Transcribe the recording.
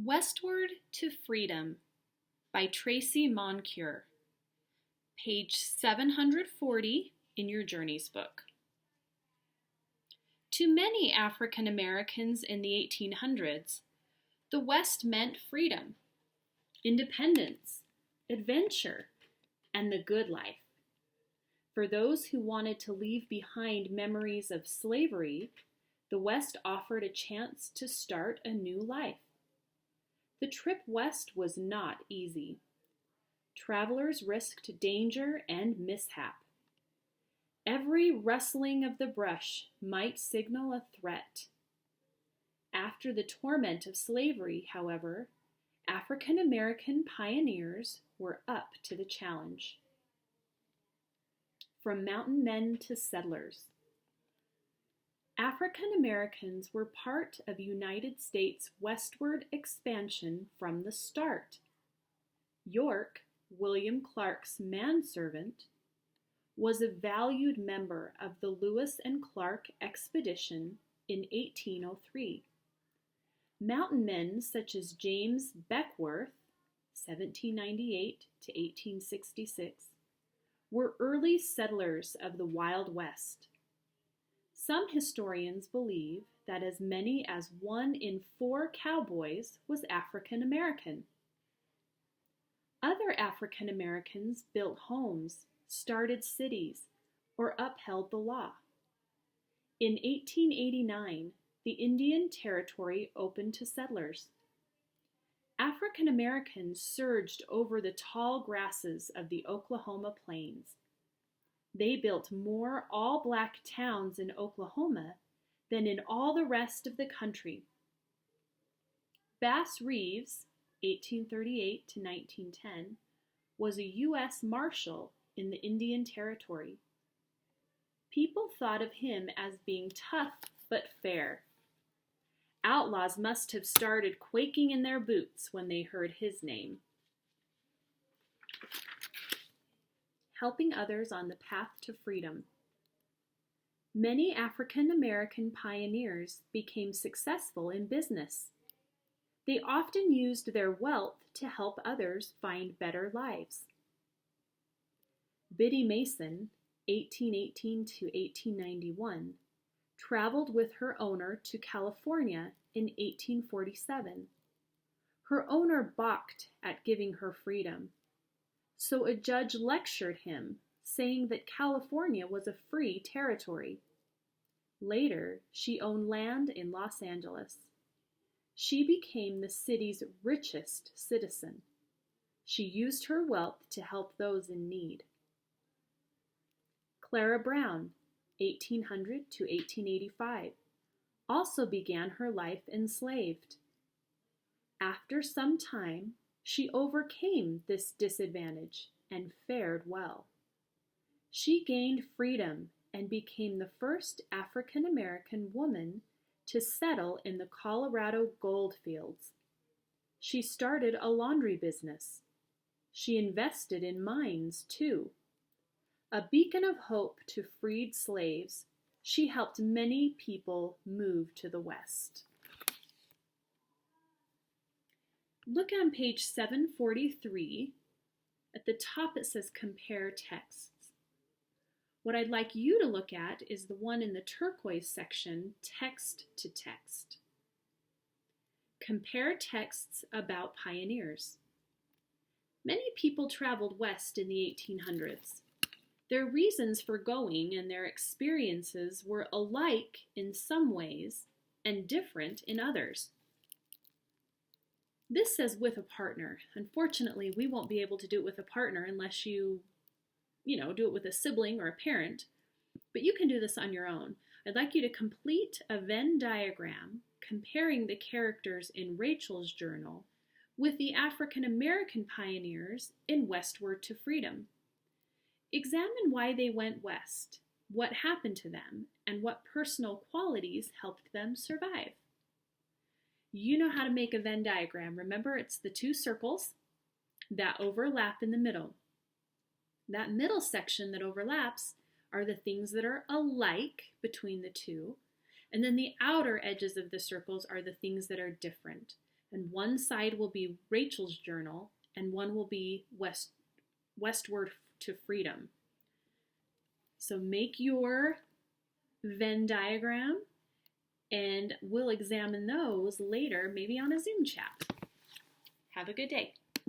Westward to Freedom by Tracy Moncure, page 740 in your Journeys book. To many African Americans in the 1800s, the West meant freedom, independence, adventure, and the good life. For those who wanted to leave behind memories of slavery, the West offered a chance to start a new life. The trip west was not easy. Travelers risked danger and mishap. Every rustling of the brush might signal a threat. After the torment of slavery, however, African American pioneers were up to the challenge. From mountain men to settlers. African Americans were part of United States westward expansion from the start. York, William Clark's manservant, was a valued member of the Lewis and Clark expedition in 1803. Mountain men such as James Beckwourth, 1798 to 1866, were early settlers of the Wild West. Some historians believe that as many as 1 in 4 cowboys was African American. Other African Americans built homes, started cities, or upheld the law. In 1889, the Indian Territory opened to settlers. African Americans surged over the tall grasses of the Oklahoma plains. They built more all-black towns in Oklahoma than in all the rest of the country. Bass Reeves, 1838 to 1910, was a U.S. Marshal in the Indian Territory. People thought of him as being tough but fair. Outlaws must have started quaking in their boots when they heard his name. Helping others on the path to freedom. Many African American pioneers became successful in business. They often used their wealth to help others find better lives. Biddy Mason, 1818 to 1891, traveled with her owner to California in 1847. Her owner balked at giving her freedom, so a judge lectured him, saying that California was a free territory. Later, she owned land in Los Angeles. She became the city's richest citizen. She used her wealth to help those in need. Clara Brown, 1800 to 1885, also began her life enslaved. After some time, she overcame this disadvantage and fared well. She gained freedom and became the first African American woman to settle in the Colorado gold fields. She started a laundry business. She invested in mines, too. A beacon of hope to freed slaves, she helped many people move to the West. Look on page 743. At the top it says compare texts. What I'd like you to look at is the one in the turquoise section, text to text. Compare texts about pioneers. Many people traveled west in the 1800s. Their reasons for going and their experiences were alike in some ways and different in others. This says with a partner. Unfortunately, we won't be able to do it with a partner unless you do it with a sibling or a parent, but you can do this on your own. I'd like you to complete a Venn diagram comparing the characters in Rachel's journal with the African American pioneers in Westward to Freedom. Examine why they went west, what happened to them, and what personal qualities helped them survive. You know how to make a Venn diagram. Remember, it's the 2 circles that overlap in the middle. That middle section that overlaps are the things that are alike between the two, and then the outer edges of the circles are the things that are different. And one side will be Rachel's journal, and one will be Westward to Freedom. So make your Venn diagram, and we'll examine those later, maybe on a Zoom chat. Have a good day.